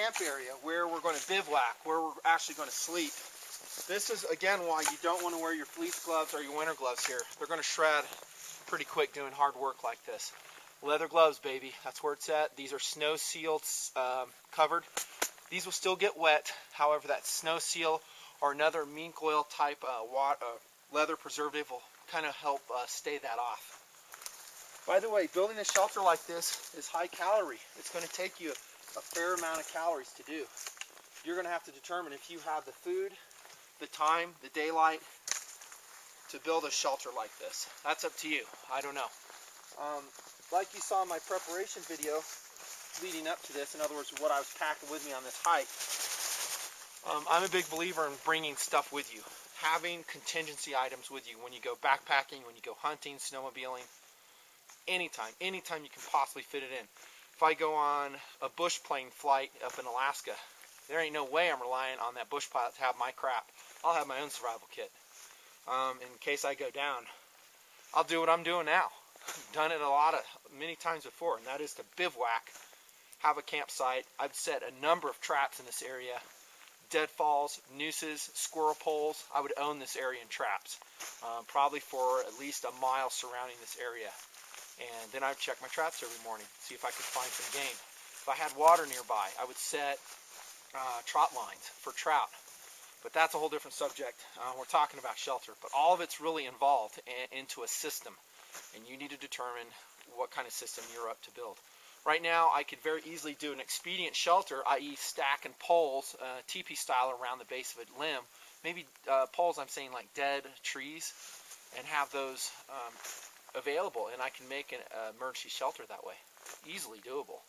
camp area where we're going to bivouac, where we're actually going to sleep. This is, again, why you don't want to wear your fleece gloves or your winter gloves here. They're going to shred pretty quick doing hard work like this. Leather gloves, baby. That's where it's at. These are snow sealed, covered. These will still get wet. However, that snow seal or another mink oil type leather preservative will kind of help stay that off. By the way, building a shelter like this is high calorie. It's going to take you a fair amount of calories to do. You're going to have to determine if you have the food, the time, the daylight to build a shelter like this. That's up to you. I don't know. Like you saw in my preparation video leading up to this, in other words, what I was packing with me on this hike, I'm a big believer in bringing stuff with you. Having contingency items with you when you go backpacking, when you go hunting, snowmobiling, anytime you can possibly fit it in. If I go on a bush plane flight up in Alaska, there ain't no way I'm relying on that bush pilot to have my crap. I'll have my own survival kit. In case I go down, I'll do what I'm doing now. I've done it many times before, and that is to bivouac, have a campsite. I've set a number of traps in this area. Deadfalls, nooses, squirrel poles. I would own this area in traps, probably for at least a mile surrounding this area. And then I would check my traps every morning, see if I could find some game. If I had water nearby, I would set trot lines for trout. But that's a whole different subject. We're talking about shelter, but all of it's really involved into a system, and you need to determine what kind of system you're up to build. Right now, I could very easily do an expedient shelter, i.e. stacking poles, teepee style around the base of a limb. Maybe poles, I'm saying like dead trees, and have those available, and I can make an emergency shelter that way. Easily doable.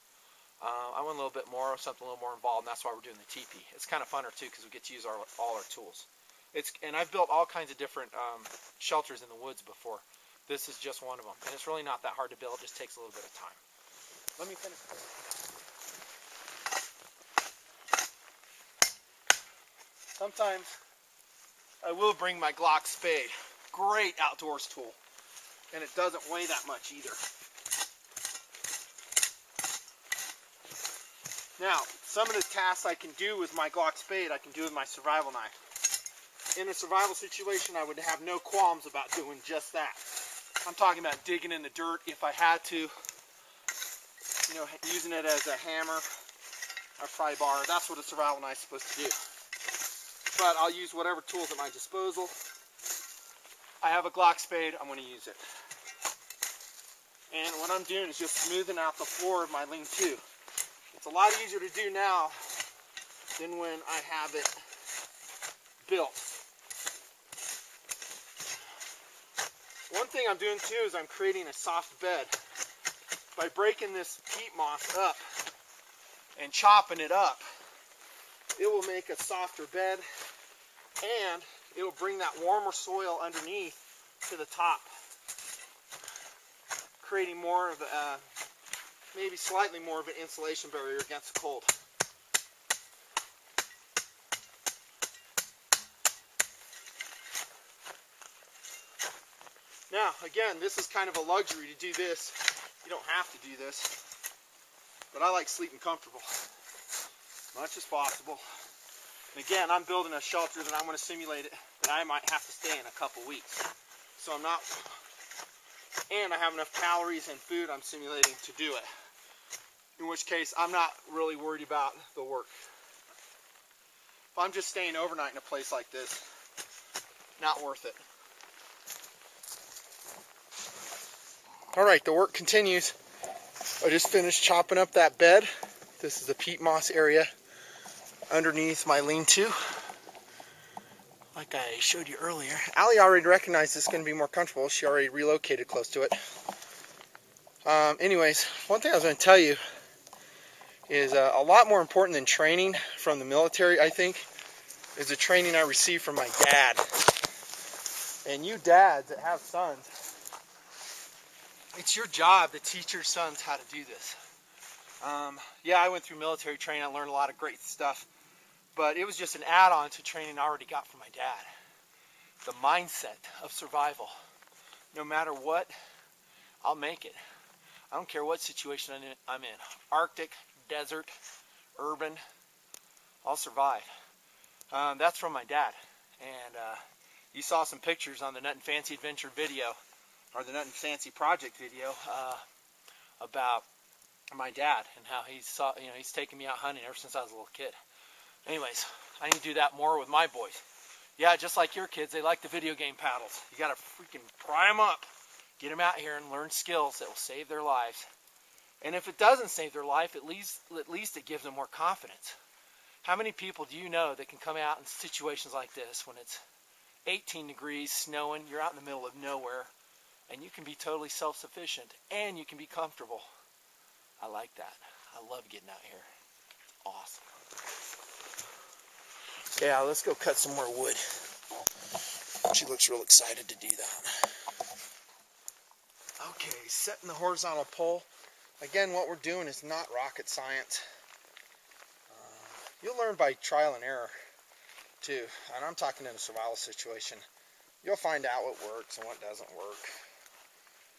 I want a little bit more, something a little more involved, and that's why we're doing the teepee. It's kind of funner too because we get to use all our tools. And I've built all kinds of different shelters in the woods before. This is just one of them, and it's really not that hard to build. It just takes a little bit of time. Let me finish this. Sometimes I will bring my Glock spade. Great outdoors tool, and it doesn't weigh that much either. Now, some of the tasks I can do with my Glock spade, I can do with my survival knife. In a survival situation, I would have no qualms about doing just that. I'm talking about digging in the dirt if I had to, you know, using it as a hammer, a pry bar. That's what a survival knife is supposed to do. But I'll use whatever tools at my disposal. I have a Glock spade, I'm going to use it. And what I'm doing is just smoothing out the floor of my lean-to. It's a lot easier to do now than when I have it built. One thing I'm doing too is I'm creating a soft bed. By breaking this peat moss up and chopping it up, it will make a softer bed, and it will bring that warmer soil underneath to the top, creating more of a maybe slightly more of an insulation barrier against the cold. Now, again, this is kind of a luxury to do this. You don't have to do this, but I like sleeping comfortable as much as possible. And again, I'm building a shelter that I'm going to simulate it that I might have to stay in a couple weeks. So I'm not, and I have enough calories and food I'm simulating to do it. In which case, I'm not really worried about the work. If I'm just staying overnight in a place like this, not worth it. Alright, the work continues. I just finished chopping up that bed. This is the peat moss area underneath my lean-to. Like I showed you earlier. Allie already recognized this is going to be more comfortable. She already relocated close to it. Anyways, one thing I was going to tell you is a lot more important than training from the military, I think, is the training I received from my dad. And you dads that have sons, it's your job to teach your sons how to do this. Yeah, I went through military training. I learned a lot of great stuff. But it was just an add-on to training I already got from my dad. The mindset of survival. No matter what, I'll make it. I don't care what situation I'm in. Arctic, desert, urban, I'll survive. That's from my dad. And you saw some pictures on the Nutnfancy Adventure video, or the Nutnfancy Project video, about my dad and how he's taken me out hunting ever since I was a little kid. Anyways, I need to do that more with my boys. Yeah, just like your kids, they like the video game paddles. You gotta freaking pry them up, get them out here and learn skills that will save their lives. And if it doesn't save their life, at least it gives them more confidence. How many people do you know that can come out in situations like this when it's 18 degrees, snowing, you're out in the middle of nowhere, and you can be totally self-sufficient and you can be comfortable? I like that. I love getting out here. Awesome. Yeah, let's go cut some more wood. She looks real excited to do that. Okay, setting the horizontal pole. Again, what we're doing is not rocket science. You'll learn by trial and error too, and I'm talking in a survival situation. You'll find out what works and what doesn't work.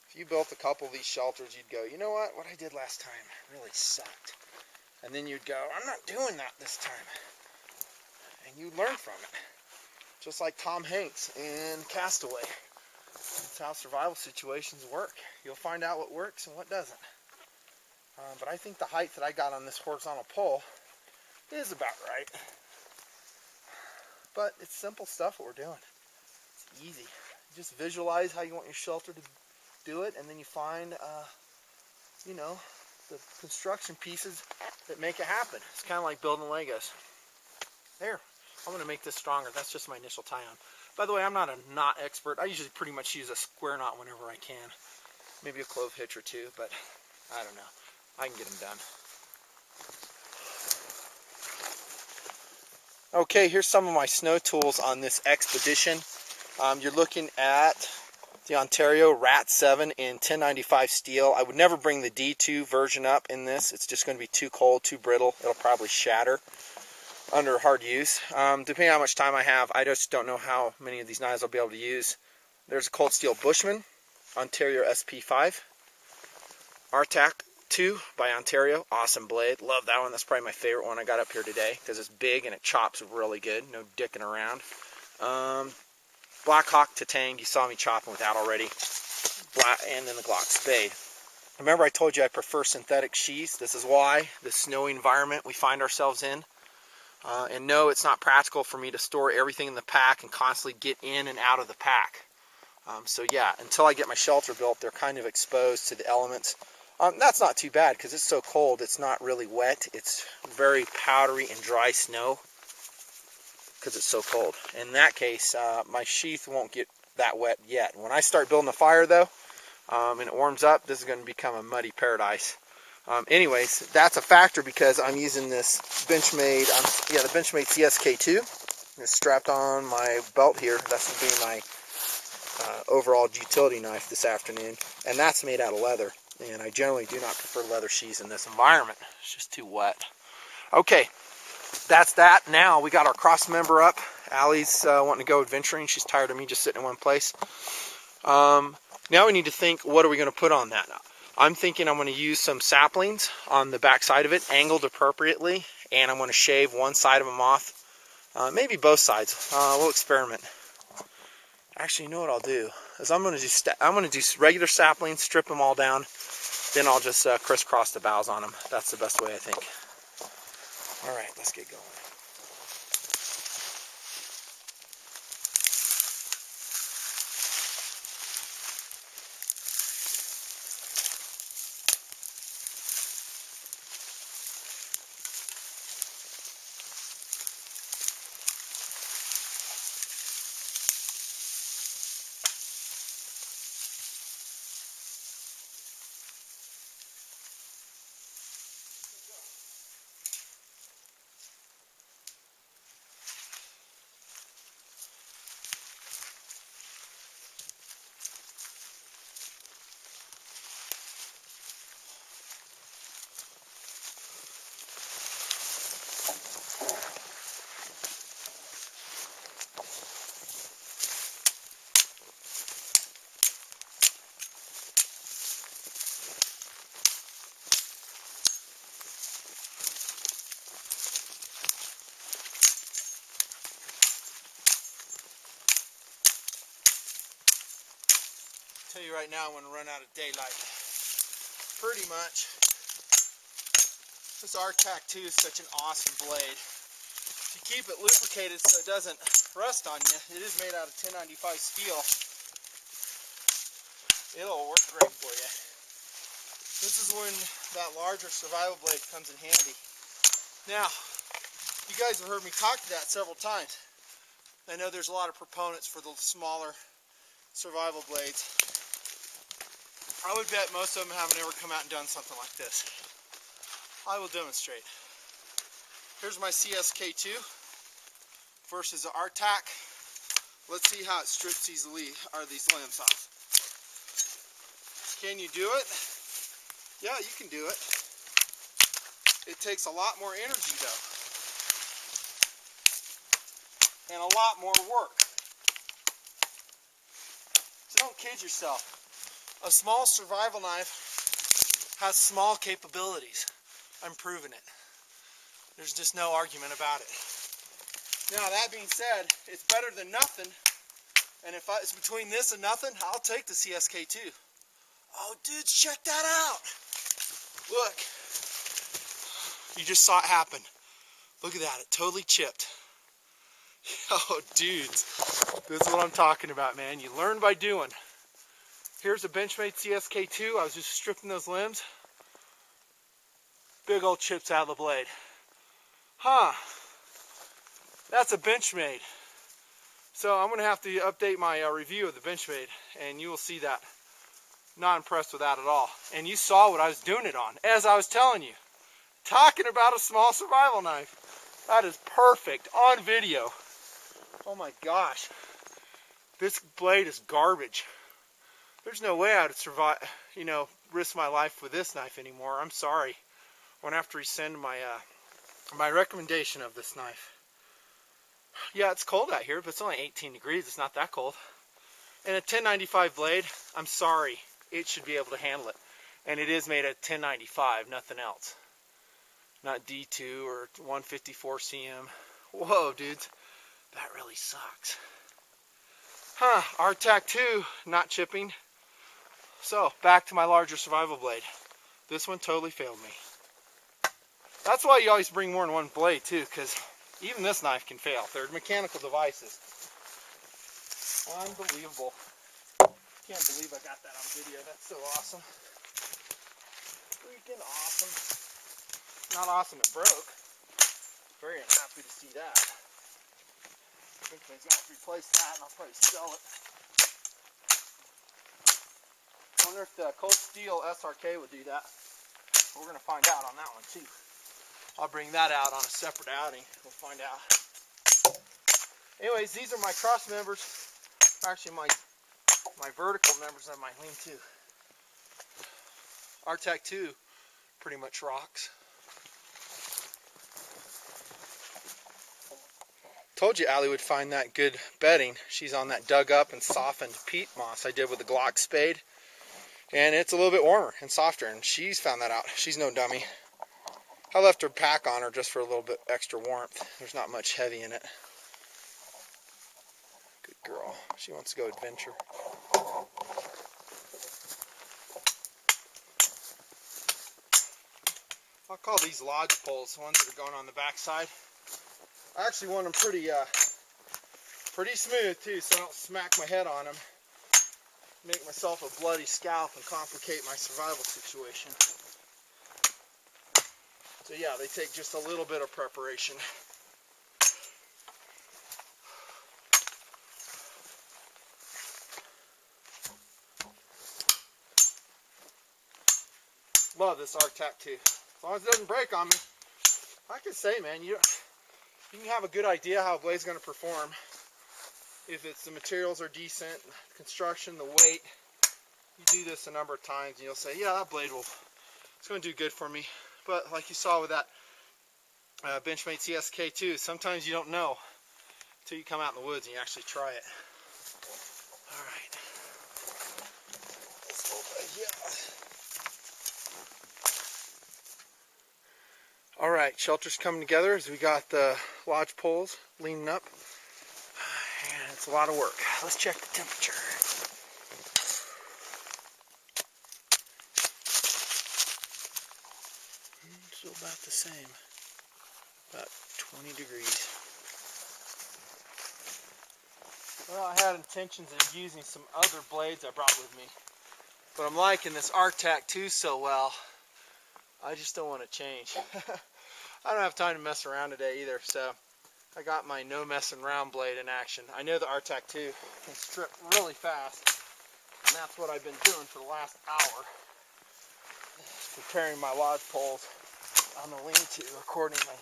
If you built a couple of these shelters, you'd go, you know what I did last time really sucked. And then you'd go, I'm not doing that this time. And you learn from it. Just like Tom Hanks in Castaway. That's how survival situations work. You'll find out what works and what doesn't. But I think the height that I got on this horizontal pole is about right. But it's simple stuff what we're doing. It's easy. Just visualize how you want your shelter to do it, and then you find, the construction pieces that make it happen. It's kind of like building Legos. There. I'm going to make this stronger. That's just my initial tie-on. By the way, I'm not a knot expert. I usually pretty much use a square knot whenever I can. Maybe a clove hitch or two, but I don't know. I can get them done. Okay, here's some of my snow tools on this expedition. You're looking at the Ontario Rat 7 in 1095 steel. I would never bring the D2 version up in this. It's just going to be too cold, too brittle. It'll probably shatter under hard use. Depending on how much time I have, I just don't know how many of these knives I'll be able to use. There's a cold steel Bushman, Ontario SP5. Artac 2 by Ontario, awesome blade. Love that one. That's probably my favorite one I got up here today because it's big and it chops really good. No dicking around. Blackhawk Tatang, you saw me chopping with that already. And then the Glock Spade. Remember I told you I prefer synthetic sheaths. This is why, the snowy environment we find ourselves in. And no, it's not practical for me to store everything in the pack and constantly get in and out of the pack. So yeah, until I get my shelter built, they're kind of exposed to the elements. That's not too bad because it's so cold, it's not really wet. It's very powdery and dry snow because it's so cold. In that case, my sheath won't get that wet yet. When I start building a fire though, and it warms up, this is going to become a muddy paradise. Anyways, that's a factor because I'm using this Benchmade, the Benchmade CSK2. It's strapped on my belt here. That's going to be my overall utility knife this afternoon, and that's made out of leather. And I generally do not prefer leather sheaths in this environment. It's just too wet. Okay, that's that. Now we got our cross member up. Allie's wanting to go adventuring. She's tired of me just sitting in one place. Now we need to think, what are we going to put on that? I'm thinking I'm going to use some saplings on the back side of it, angled appropriately, and I'm going to shave one side of them off. Maybe both sides. We'll experiment. Actually, you know what I'll do is I'm going to do regular saplings, strip them all down, then I'll just crisscross the boughs on them. That's the best way, I think. All right, let's get going. tell you right now, I'm going to run out of daylight. Pretty much. This RTAC2 is such an awesome blade. If you keep it lubricated so it doesn't rust on you, it is made out of 1095 steel. It'll work great for you. This is when that larger survival blade comes in handy. Now, you guys have heard me talk to that several times. I know there's a lot of proponents for the smaller survival blades. I would bet most of them haven't ever come out and done something like this. I will demonstrate. Here's my CSK2 versus the RTAC. Let's see how it strips these limbs off. Can you do it? Yeah, you can do it. It takes a lot more energy though. And a lot more work. So don't kid yourself. A small survival knife has small capabilities. I'm proving it. There's just no argument about it. Now that being said, it's better than nothing. And if it's between this and nothing, I'll take the CSK2. Oh dudes, check that out. Look. You just saw it happen. Look at that, it totally chipped. Oh dudes, this is what I'm talking about, man. You learn by doing. Here's a Benchmade CSK2. I was just stripping those limbs. Big old chips out of the blade. Huh. That's a Benchmade. So I'm going to have to update my review of the Benchmade, and you will see that. Not impressed with that at all. And you saw what I was doing it on, as I was telling you. Talking about a small survival knife. That is perfect on video. Oh my gosh. This blade is garbage. There's no way I would survive, risk my life with this knife anymore. I'm sorry. I'm going to have to rescind my recommendation of this knife. Yeah, it's cold out here, but it's only 18 degrees. It's not that cold. And a 1095 blade, I'm sorry. It should be able to handle it. And it is made of 1095, nothing else. Not D2 or 154 CM. Whoa, dudes. That really sucks. Huh, RTAC2, not chipping. So, back to my larger survival blade. This one totally failed me. That's why you always bring more than one blade too, because even this knife can fail. They're mechanical devices. Unbelievable. Can't believe I got that on video. That's so awesome. Freaking awesome. Not awesome it broke. Very unhappy to see that. I think I'm going to have to replace that and I'll probably sell it. I wonder if the cold steel SRK would do that. We're going to find out on that one too. I'll bring that out on a separate outing. We'll find out. Anyways, these are my cross members. Actually, my vertical members of my lean-to. RTAC2 pretty much rocks. Told you Allie would find that good bedding. She's on that dug up and softened peat moss I did with the Glock spade. And it's a little bit warmer and softer, and she's found that out. She's no dummy. I left her pack on her just for a little bit extra warmth. There's not much heavy in it. Good girl. She wants to go adventure. I'll call these lodge poles, the ones that are going on the back side. I actually want them pretty smooth too, so I don't smack my head on them. Make myself a bloody scalp and complicate my survival situation. So yeah, they take just a little bit of preparation. Love this RTAC2. As long as it doesn't break on me. I can say, man, you can have a good idea how a blade's going to perform if the materials are decent, construction, the weight. You do this a number of times and you'll say, yeah, that blade it's going to do good for me. But like you saw with that Benchmade CSK2, sometimes you don't know until you come out in the woods and you actually try it. All right. Let's open it. Yeah. All right, shelter's coming together as we got the lodge poles leaning up. And it's a lot of work. Let's check the temperature. about the same. About 20 degrees. Well, I had intentions of using some other blades I brought with me, but I'm liking this Arctac 2 so well, I just don't want to change. I don't have time to mess around today either, so I got my no messing around blade in action. I know the Arctac 2 can strip really fast, and that's what I've been doing for the last hour, preparing my lodge poles on the lean-to accordingly.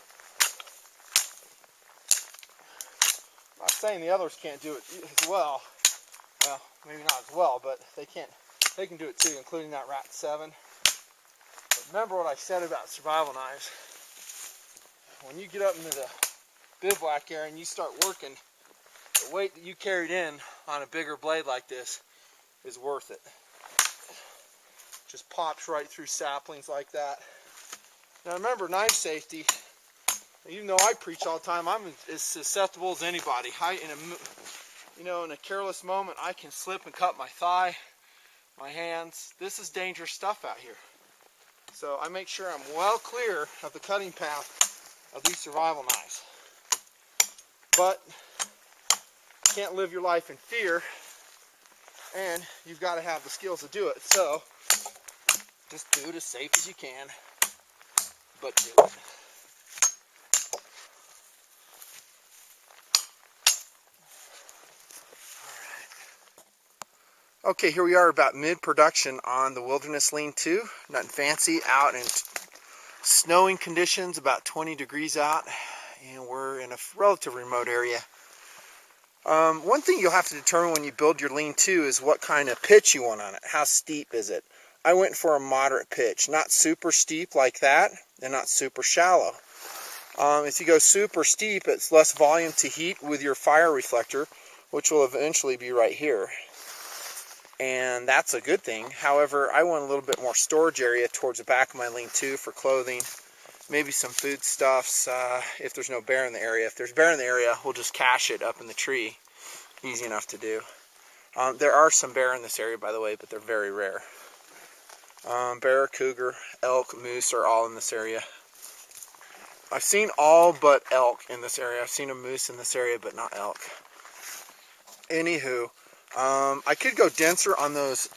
I'm not saying the others can't do it as well. Well, maybe not as well, but they can do it too, including that Rat 7. But remember what I said about survival knives. When you get up into the bivouac area and you start working, the weight that you carried in on a bigger blade like this is worth it. Just pops right through saplings like that. Now remember, knife safety, even though I preach all the time, I'm as susceptible as anybody. In a careless moment, I can slip and cut my thigh, my hands. This is dangerous stuff out here. So I make sure I'm well clear of the cutting path of these survival knives. But you can't live your life in fear, and you've got to have the skills to do it. So just do it as safe as you can, but do it. Okay, here we are about mid-production on the Wilderness Lean-To, Nutnfancy, out in snowing conditions, about 20 degrees out, and we're in a relatively remote area. One thing you'll have to determine when you build your lean-to is what kind of pitch you want on it. How steep is it? I went for a moderate pitch, not super steep like that, and not super shallow. If you go super steep, it's less volume to heat with your fire reflector, which will eventually be right here. And that's a good thing. However, I want a little bit more storage area towards the back of my lean-to for clothing, maybe some foodstuffs if there's no bear in the area. If there's bear in the area, we'll just cache it up in the tree. Easy enough to do. There are some bear in this area, by the way, but they're very rare. Bear, cougar, elk, moose are all in this area. I've seen all but elk in this area. I've seen a moose in this area, but not elk. Anywho, I could go denser on those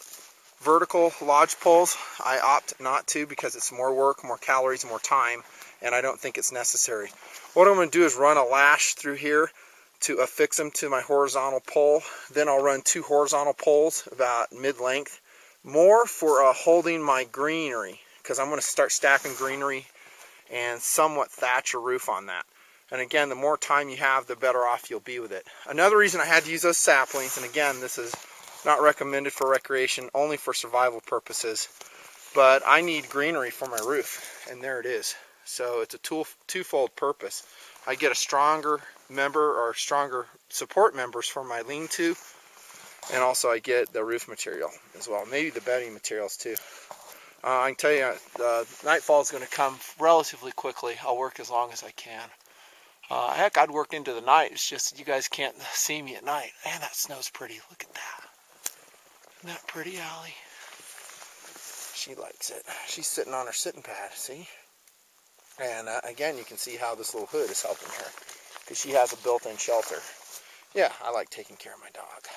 vertical lodge poles. I opt not to because it's more work, more calories, more time, and I don't think it's necessary. What I'm going to do is run a lash through here to affix them to my horizontal pole. Then I'll run 2 horizontal poles about mid-length, more for holding my greenery, because I'm going to start stacking greenery and somewhat thatch a roof on that. And again, the more time you have, the better off you'll be with it. Another reason I had to use those saplings, and again, this is not recommended for recreation, only for survival purposes, but I need greenery for my roof, and there it is. So it's a twofold purpose. I get a stronger member or stronger support members for my lean-to, and also I get the roof material as well, maybe the bedding materials too. I can tell you, nightfall is going to come relatively quickly. I'll work as long as I can. Heck, I'd work into the night. It's just you guys can't see me at night. Man, that snow's pretty. Look at that. Isn't that pretty, Allie? She likes it. She's sitting on her sitting pad, see? And again, you can see how this little hood is helping her, because she has a built-in shelter. Yeah, I like taking care of my dog.